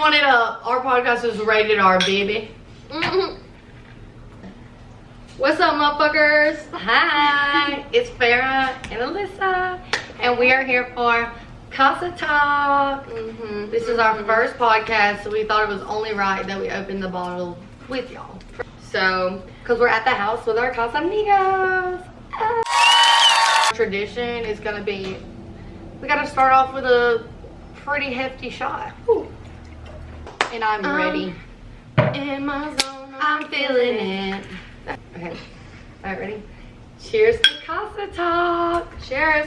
want it up. Our podcast is rated R, baby. What's up, motherfuckers? Hi, it's Farrah and Alyssa, and we are here for Casa-Talk. This is our first podcast, so we thought it was only right that we opened the bottle with y'all. So, because we're at the house with our Casamigos. Tradition is gonna be, we gotta start off with a pretty hefty shot. Ooh. And I'm ready. In my zone, I'm feeling it. Okay, alright, ready? Cheers to Casa-Talk. Cheers.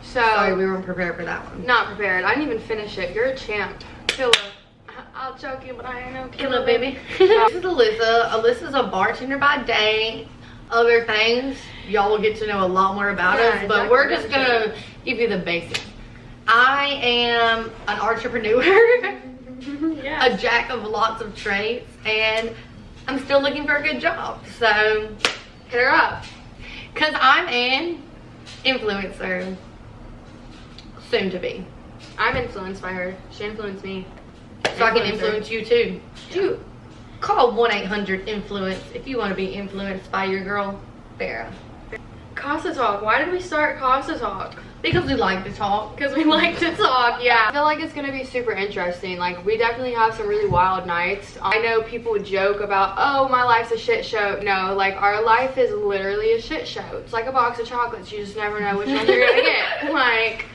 Sorry, we weren't prepared for that one. Not prepared. I didn't even finish it. You're a champ. Killer. I'll choke you, but I ain't no Killer, baby. This is Alyssa. Alyssa's a bartender by day. Other things, y'all will get to know a lot more about us, but exactly. we're just gonna give you the basics. I am an entrepreneur, Yeah. a jack of lots of trades, and I'm still looking for a good job. So Hit her up. because I'm an influencer, soon to be. I'm influenced by her. She influenced me. So I can influence you too. Dude, call 1-800-INFLUENCE if you want to be influenced by your girl, Farrah. Casa-Talk. Why did we start Casa-Talk? Because we like to talk. Because we like to talk, yeah. I feel like it's gonna be super interesting. Like, we definitely have some really wild nights. I know people joke about, oh, my life's a shit show. No, like, our life is literally a shit show. It's like a box of chocolates. You just never know which one you're gonna get. Like,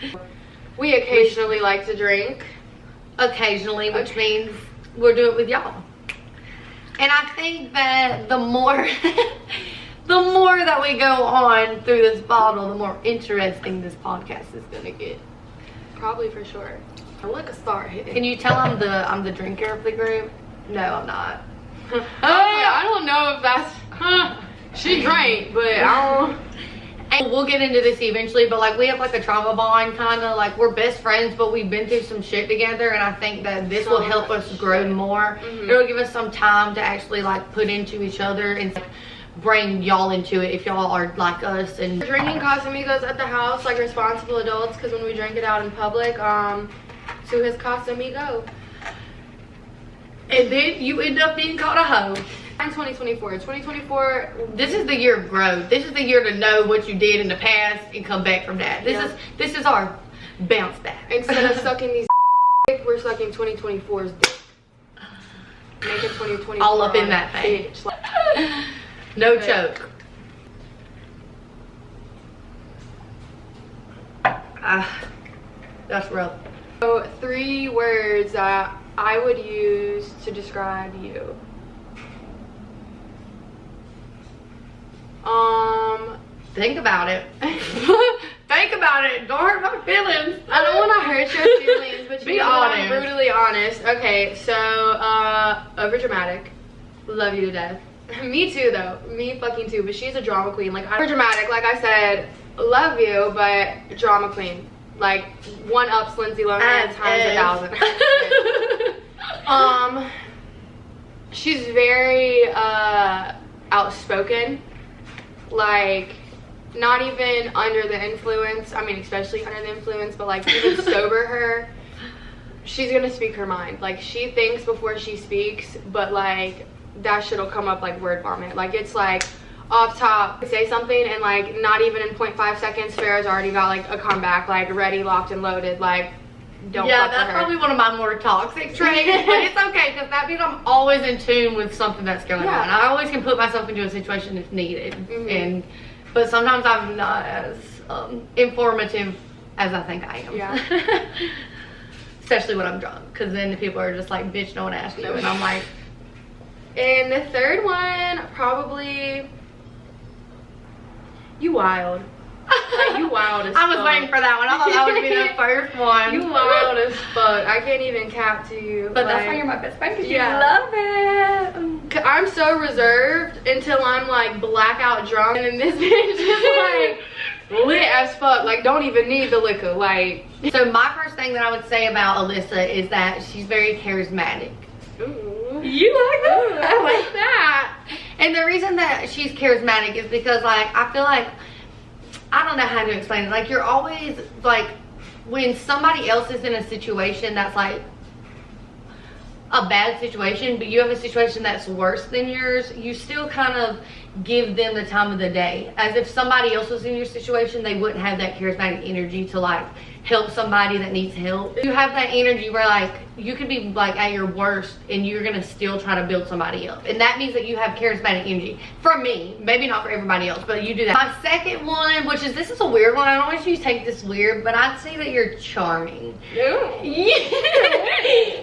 we occasionally like to drink. Occasionally, which means we'll do it with y'all. And I think that the more the more that we go on through this bottle, the more interesting this podcast is gonna get. Probably for sure. Look, a star hitting. Can you tell I'm the drinker of the group? No, I'm not. I don't know if that's she drank, but I don't. And we'll get into this eventually, but like we have like a trauma bond, kind of like we're best friends, but we've been through some shit together, and I think that this will help us grow more. It'll give us some time to actually like put into each other and bring y'all into it if y'all are like us. And We're drinking Casamigos at the house like responsible adults, because when we drink it out in public, to his Casamigo. And then you end up being called a hoe. 2024. This is the year of growth. This is the year to know what you did in the past and come back from that. This is our bounce back. Instead of sucking these dick, we're sucking 2024's dick. Make it 2024 all up in that face. No choke. That's rough. So 3 words that I would use to describe you. Think about it. Think about it. Don't hurt my feelings. I don't want to hurt your feelings, but Be you know honest. I'm brutally honest. Okay, so over dramatic. Love you to death. Me too, though. Me fucking too. But she's a drama queen. Like, over dramatic. Like I said, love you, but drama queen. Like, one ups Lindsay Lohan times 1,000. She's very outspoken. Like, not even under the influence. I mean, especially under the influence, but like even sober her, she's gonna speak her mind. Like, she thinks before she speaks, but like that shit'll come up like word vomit. Like, it's like off top, say something, and like not even in 0.5 seconds, Farrah's already got like a comeback, like ready, locked, and loaded. Like, don't yeah, fuck with that's her. probably one of my more toxic traits, but it's okay because that means I'm always in tune with something that's going on. I always can put myself into a situation if needed, but sometimes I'm not as informative as I think I am. Yeah. Especially when I'm drunk, because then the people are just like, bitch, no one asked you, and I'm like. And the third one, probably, you wild. Like, you wild as fuck. I was waiting for that one. I thought that would be the first one. You wild as fuck. I can't even cap to you. But like, that's why you're my best friend, because yeah. you love it. I'm so reserved until I'm like blackout drunk, and then this bitch is like lit as fuck. Like, don't even need the liquor. Like, so my first thing that I would say about Alyssa is that she's very charismatic. ooh. You like that? I like that. And the reason that she's charismatic is because, like, I feel like, I don't know how to explain it. Like, you're always, like, when somebody else is in a situation that's, like, a bad situation, but you have a situation that's worse than yours, you still kind of give them the time of the day. As if somebody else was in your situation, they wouldn't have that charismatic energy to, like, help somebody that needs help. You have that energy where, like, you could be, like, at your worst and you're gonna still try to build somebody up, and that means that you have charismatic energy. For me, maybe not for everybody else, but you do that. My second one, which is, this is a weird one, I don't want you to take this weird, but I'd say that you're charming. Yeah.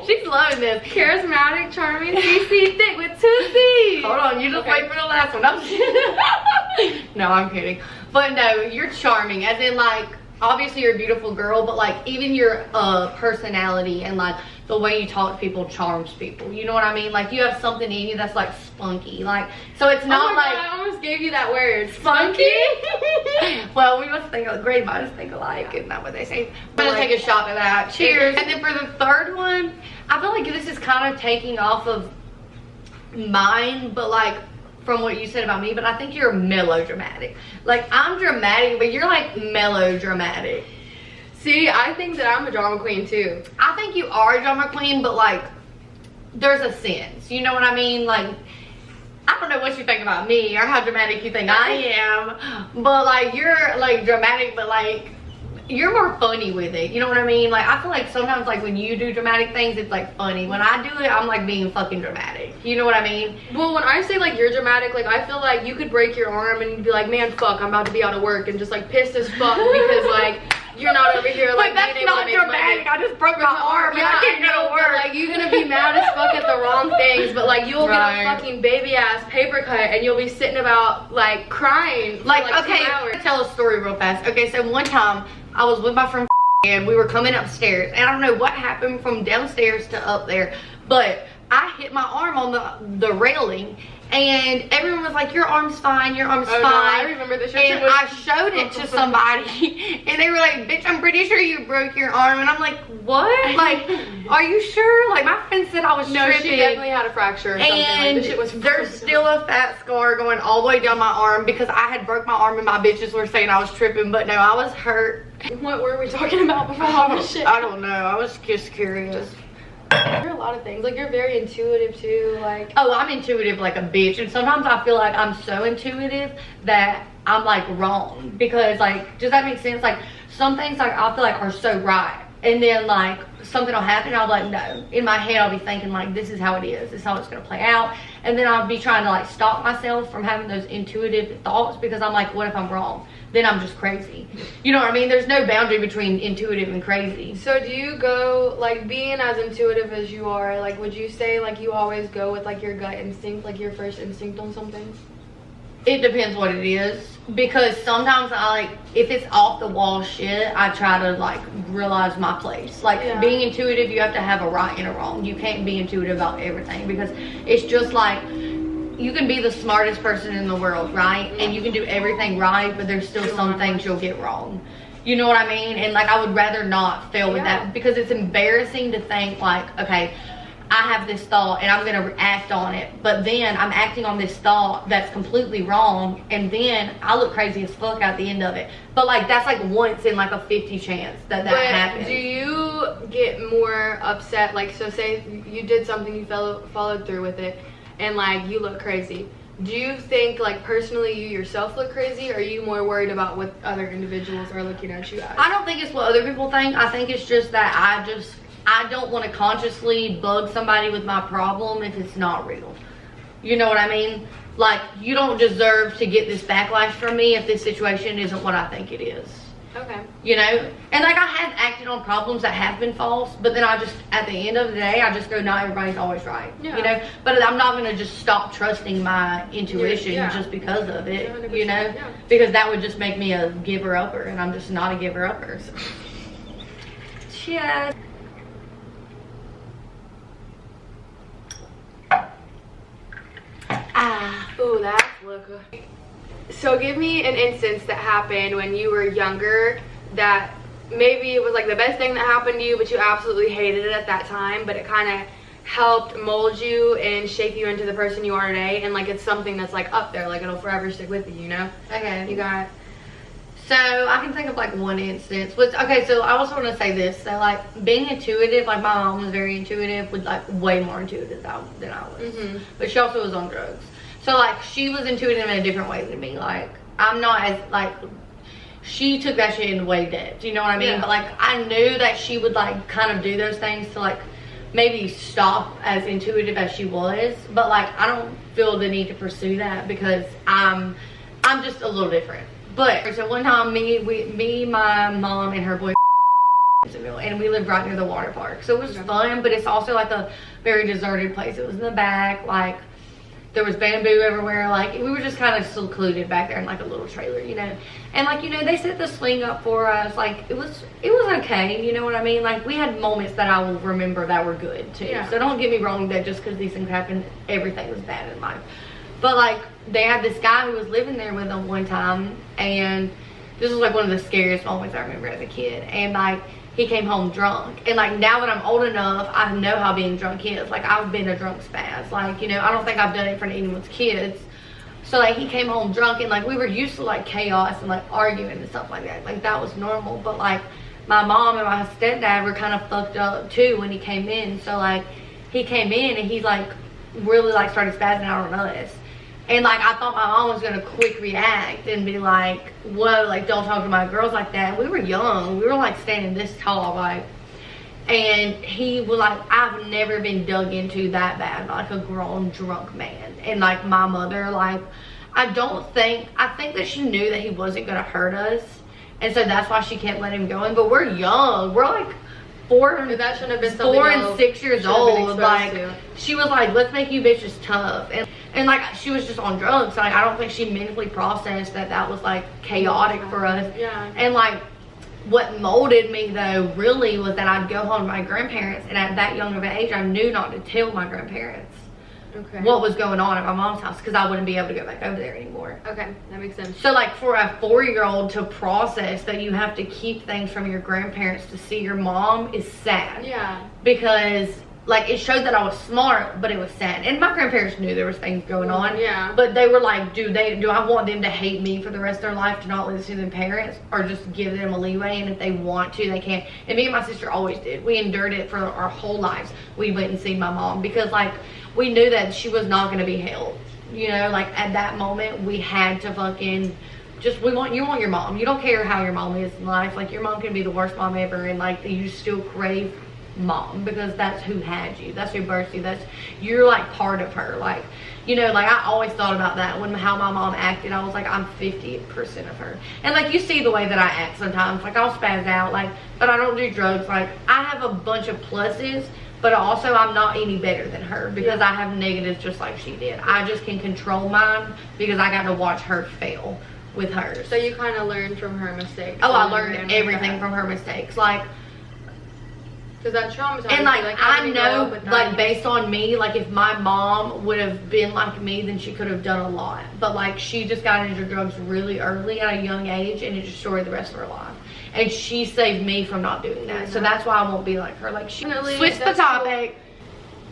She's loving this. Charismatic, charming, CC, thick with 2 C's. Hold on, you just wait for the last one. No, I'm kidding. But no, you're charming, as in, like, obviously you're a beautiful girl, but, like, even your personality and, like, the way you talk to people charms people. You know what I mean? Like, you have something in you that's, like, spunky. Like, so it's not like... God, I almost gave you that word. Spunky? Well, we must think, great minds think alike, isn't that what they say? I'm gonna take a shot at that. Cheers. And then for the third one, I feel like this is kind of taking off of mine, but, like, from what you said about me, but I think you're melodramatic. Like, I'm dramatic, but you're, like, melodramatic. See, I think that I'm a drama queen too. I think you are a drama queen, but, like, there's a sense. You know what I mean? Like, I don't know what you think about me or how dramatic you think I am, but, like, you're, like, dramatic, but, like, you're more funny with it. You know what I mean? Like, I feel like sometimes, like, when you do dramatic things, it's, like, funny. When I do it, I'm, like, being fucking dramatic. You know what I mean? Well, when I say, like, you're dramatic, like, I feel like you could break your arm and be like, man, fuck, I'm about to be out of work, and just, like, pissed as fuck because, like, you're not over here, like, but that's not dramatic. I just broke my arm and I can't go to work. Like, you're gonna be mad as fuck at the wrong things, but, like, you'll get a fucking baby ass paper cut and you'll be sitting about, like, crying for, like, okay, 2 hours. I'll tell a story real fast. Okay, so one time I was with my friend and we were coming upstairs, and I don't know what happened from downstairs to up there, but I hit my arm on the railing, and everyone was like, your arm's fine, your arm's fine. No, I remember this. And I showed it to somebody, and they were like, bitch, I'm pretty sure you broke your arm. And I'm like, what? Like, are you sure? Like, my friend said I was tripping. She definitely had a fracture or something. And like, this shit was there's still a fat scar going all the way down my arm because I had broke my arm and my bitches were saying I was tripping, but no, I was hurt. What were we talking about before all this shit? I don't know. I was just curious. You're a lot of things. Like, you're very intuitive too. Like, oh, I'm intuitive like a bitch, and sometimes I feel like I'm so intuitive that I'm, like, wrong, because, like, does that make sense? Like, some things, like, I feel like are so right, and then, like, something will happen and I'll be like, no. In my head I'll be thinking, like, this is how it is, this is how it's gonna play out, and then I'll be trying to, like, stop myself from having those intuitive thoughts, because I'm like, what if I'm wrong? Then I'm just crazy. You know what I mean? There's no boundary between intuitive and crazy. So do you go, like, being as intuitive as you are, like, would you say, like, you always go with, like, your gut instinct, like, your first instinct on something? It depends what it is, because sometimes I, like, if it's off the wall shit, I try to, like, realize my place. Like, being intuitive, you have to have a right and a wrong. You can't be intuitive about everything, because it's just like, you can be the smartest person in the world, right? And you can do everything right, but there's still some things you'll get wrong. You know what I mean? And, like, I would rather not fail with that, because it's embarrassing to think, like, okay, I have this thought and I'm gonna act on it, but then I'm acting on this thought that's completely wrong, and then I look crazy as fuck at the end of it. But, like, that's like once in, like, a 50 chance that happens. Do you get more upset, like, so say you did something, you followed through with it, and, like, you look crazy? Do you think, like, personally you yourself look crazy, or are you more worried about what other individuals are looking at you as? I don't think it's what other people think. I think it's just that I don't want to consciously bug somebody with my problem if it's not real. You know what I mean? Like, you don't deserve to get this backlash from me if this situation isn't what I think it is. Okay. You know? And, like, I have acted on problems that have been false, but then I just, at the end of the day, I just go, not everybody's always right. Yeah. You know? But I'm not going to just stop trusting my intuition just because of it, you know? Yeah. Because that would just make me a giver-upper, and I'm just not a giver-upper. So. Cheers. Ooh, that's liquor. So give me an instance that happened when you were younger that maybe it was, like, the best thing that happened to you, but you absolutely hated it at that time, but it kind of helped mold you and shape you into the person you are today, and like it's something that's like up there, like it'll forever stick with you, you know? Okay. You got. So I can think of like one instance. Which, okay, so I also want to say this. So like being intuitive, like my mom was very intuitive, was like way more intuitive than I was. But she also was on drugs. So like she was intuitive in a different way than me. Like I'm not as like, she took that shit in way depth. You know what I mean? Yeah. But like I knew that she would like kind of do those things to like maybe stop as intuitive as she was. But like I don't feel the need to pursue that because I'm just a little different. But so one time, me, my mom, and her boyfriend, and we lived right near the water park. So it was fun, but it's also like a very deserted place. It was in the back, like there was bamboo everywhere. Like we were just kind of secluded back there in like a little trailer, you know. And like, you know, they set the swing up for us. Like it was okay, you know what I mean? Like we had moments that I will remember that were good too. Yeah. So don't get me wrong that just because these things happen, everything was bad in life. But like they had this guy who was living there with them one time, and this was like one of the scariest moments I remember as a kid. And like he came home drunk, and like now that I'm old enough, I know how being drunk is. Like I've been a drunk spaz. Like, you know, I don't think I've done it in front of anyone's kids. So like he came home drunk, and like we were used to like chaos and like arguing and stuff like that. Like that was normal. But like my mom and my stepdad were kind of fucked up too when he came in. So like he came in and he like really like started spazzing out on us. And like I thought my mom was gonna quick react and be like, whoa, like don't talk to my girls like that. We were young, we were like standing this tall, like, and he was like, I've never been dug into that bad by like a grown drunk man. And like my mother, like I think that she knew that he wasn't gonna hurt us, and so that's why she kept letting him go in. But we're young, we're like 4 and 6 years old. Like she was like, let's make you bitches tough. And like she was just on drugs. Like I don't think she mentally processed that was like chaotic for us. Yeah. And like what molded me though really was that I'd go home to my grandparents, and at that young of an age I knew not to tell my grandparents what was going on at my mom's house, because I wouldn't be able to go back over there anymore. Okay, that makes sense. So like for a 4-year-old to process that you have to keep things from your grandparents to see your mom is sad. Yeah. Because like it showed that I was smart, but it was sad. And my grandparents knew there was things going on. Yeah. But they were like, do I want them to hate me for the rest of their life, to not listen to their parents, or just give them a leeway, and if they want to, they can. And me and my sister always did. We endured it for our whole lives. We went and seen my mom because like we knew that she was not going to be held. You know, like at that moment we had to fucking just, you want your mom. You don't care how your mom is in life. Like your mom can be the worst mom ever, and like you still crave mom because that's who had you, that's who birthed you, you're like part of her. Like, you know, like I always thought about that when how my mom acted. I was like, I'm 50% of her. And like you see the way that I act sometimes, like I'll spaz out, like, but I don't do drugs. Like I have a bunch of pluses, but also I'm not any better than her because I have negatives just like she did. I just can control mine because I got to watch her fail with hers. So you kind of learned from her mistakes. Oh, I learned everything from her mistakes. Like, because that traumatized. And like I know, like based on me, like if my mom would have been like me, then she could have done a lot. But like she just got into drugs really early at a young age, and it destroyed the rest of her life. And she saved me from not doing that. So that's why I won't be like her. Like she switched the topic.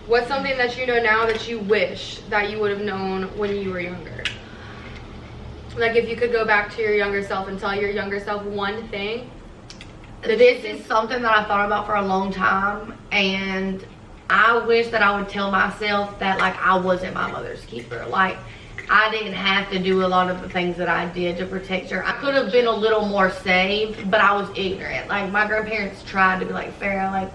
What's something that you know now that you wish that you would have known when you were younger? Like if you could go back to your younger self and tell your younger self one thing. This is something that I thought about for a long time, and I wish that I would tell myself that like I wasn't my mother's keeper. Like I didn't have to do a lot of the things that I did to protect her. I could have been a little more saved, but I was ignorant. Like my grandparents tried to be like, Farrah, like,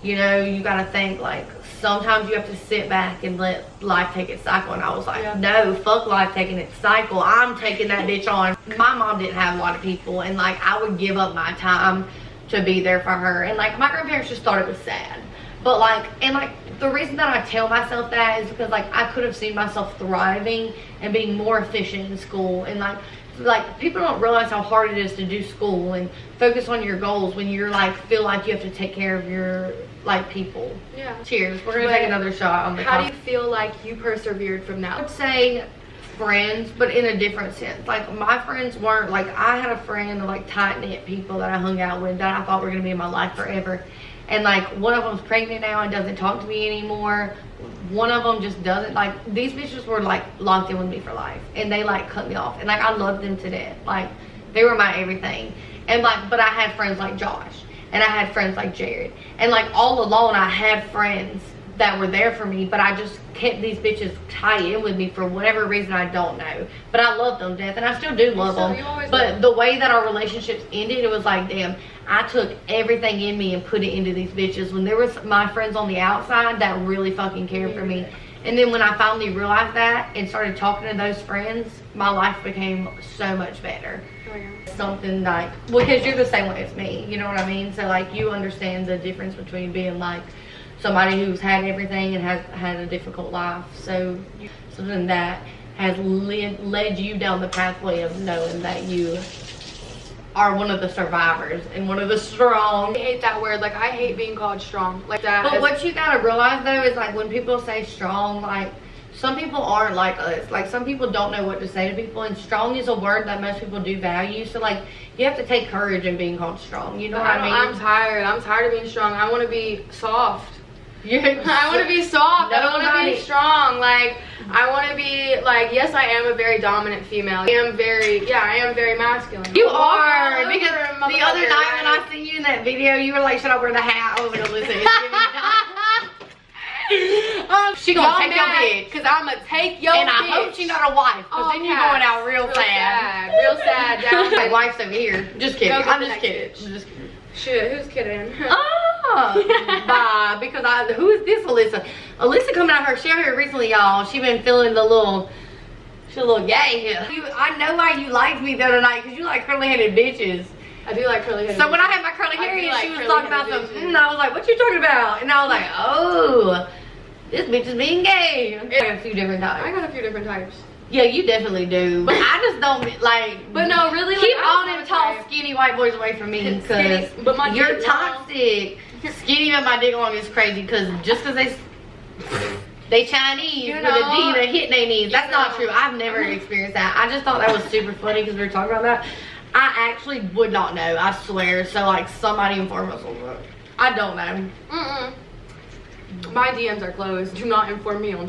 you know, you gotta think, like sometimes you have to sit back and let life take its cycle. And I was like, no, fuck life taking its cycle. I'm taking that bitch on. My mom didn't have a lot of people, and like I would give up my time to be there for her. And like my grandparents just thought it was sad. But like, and like the reason that I tell myself that is because like I could have seen myself thriving and being more efficient in school. And like people don't realize how hard it is to do school and focus on your goals when you're like feel like you have to take care of your like people. Yeah. Cheers. We're gonna take another shot on the How do you feel like you persevered from that? I would say friends, but in a different sense. Like my friends weren't like, I had a friend of like tight knit people that I hung out with that I thought were gonna be in my life forever, And like one of them's pregnant now and doesn't talk to me anymore. One of them just doesn't. Like, these bitches were like locked in with me for life, and they like cut me off, and like I loved them to death. Like, they were my everything. And like, but I had friends like Josh, and I had friends like Jared, and like all alone I had friends that were there for me, but I just kept these bitches tied in with me for whatever reason, I don't know. But I love them to death, and I still do love them. But the way that our relationships ended, it was like, damn, I took everything in me and put it into these bitches when there was my friends on the outside that really fucking cared for me. And then when I finally realized that and started talking to those friends, my life became so much better. Oh, yeah. Something like, because you're the same way as me, you know what I mean? So like, you understand the difference between being like somebody who's had everything and has had a difficult life. So something that has led you down the pathway of knowing that you are one of the survivors and one of the strong. I hate that word. Like, I hate being called strong like that. But what you gotta realize though is like, when people say strong, like, some people aren't like us. Like, some people don't know what to say to people, and strong is a word that most people do value. So like, you have to take courage in being called strong, you know what I mean? I'm tired of being strong. I want to be soft. I want to be soft. I don't want to be strong. Like, I want to be like, yes, I am a very dominant female. I am very masculine. You are, because the other night when I seen you in that video, you were like, should I wear the hat? I was like, listen, she gonna take your bitch. Cause I'm gonna take your bitch. And I hope she's not a wife, cause then you're going out real sad. Real sad. Down. My wife's over here. Just kidding. I'm just kidding. Shit, who's kidding? Bye. Because who is this Alyssa? Alyssa coming out her share here recently, y'all. She been feeling the little, she's a little gay. I know why you liked me the other night, because you like curly-headed bitches. I do like curly-headed. So when I had my curly hair, and she was talking about some, I was like, what you talking about? And I was like, oh, this bitch is being gay. I got a few different types. I got a few different types. Yeah, you definitely do. But I just don't like. But no, really, keep all them tall, skinny white boys away from me, because you're toxic. Skinny but my dick long is crazy, because just because they Chinese with a D that hit their knees. That's not true. I've never experienced that. I just thought that was super funny because we were talking about that. I actually would not know, I swear. So like, somebody inform us on that. I don't know. My DMs are closed. Do not inform me on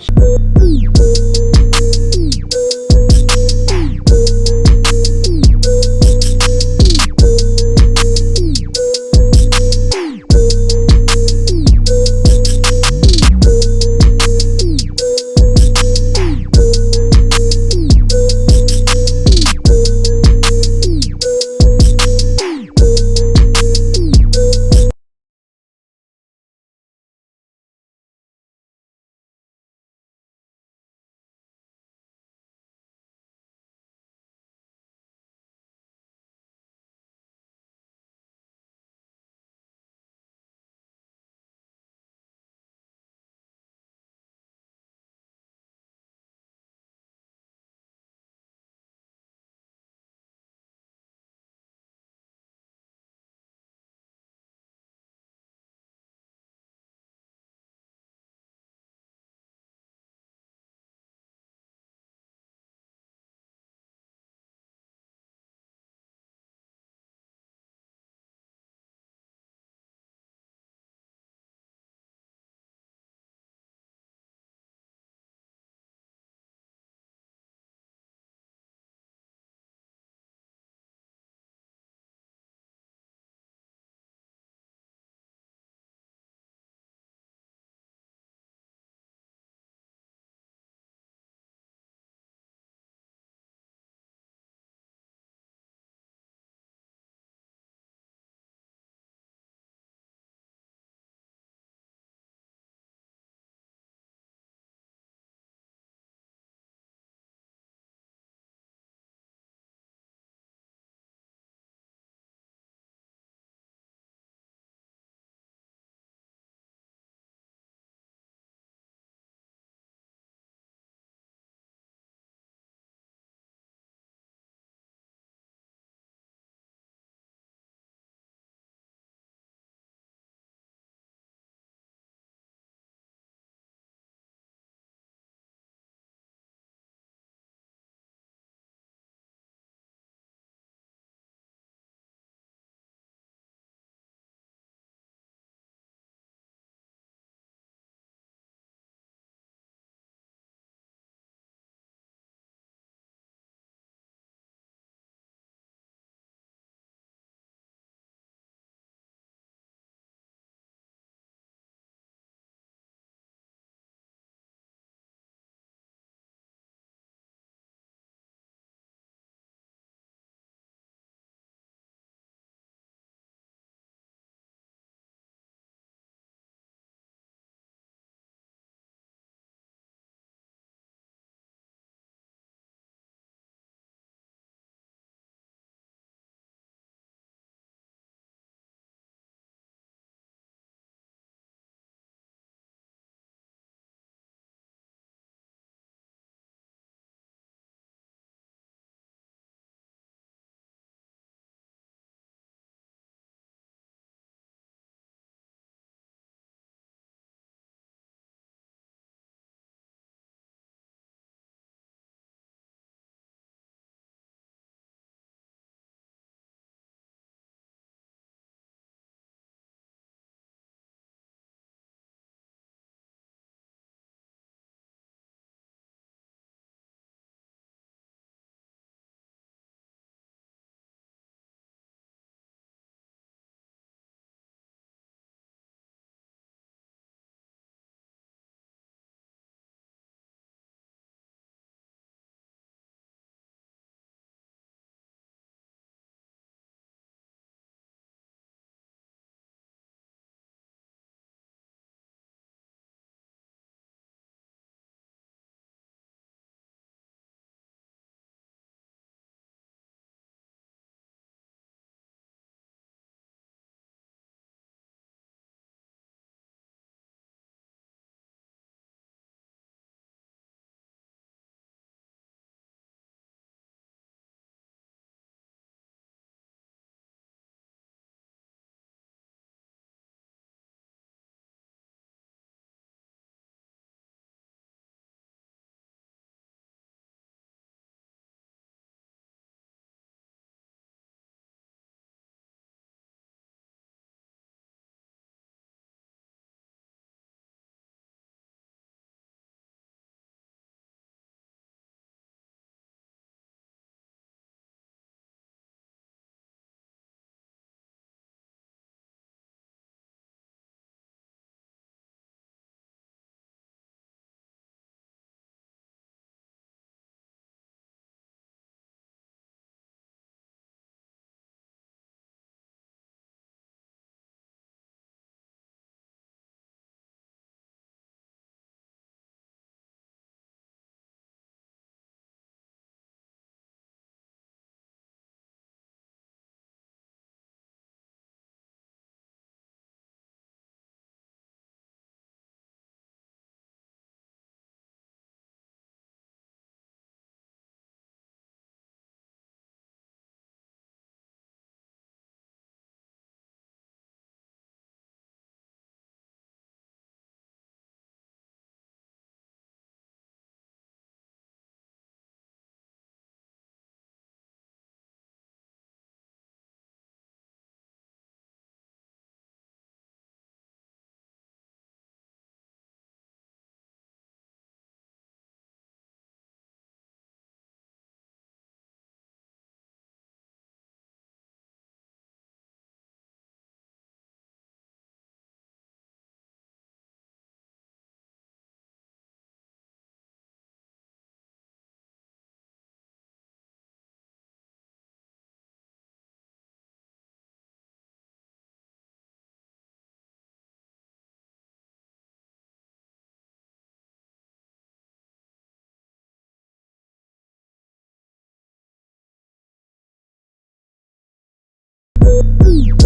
Bye.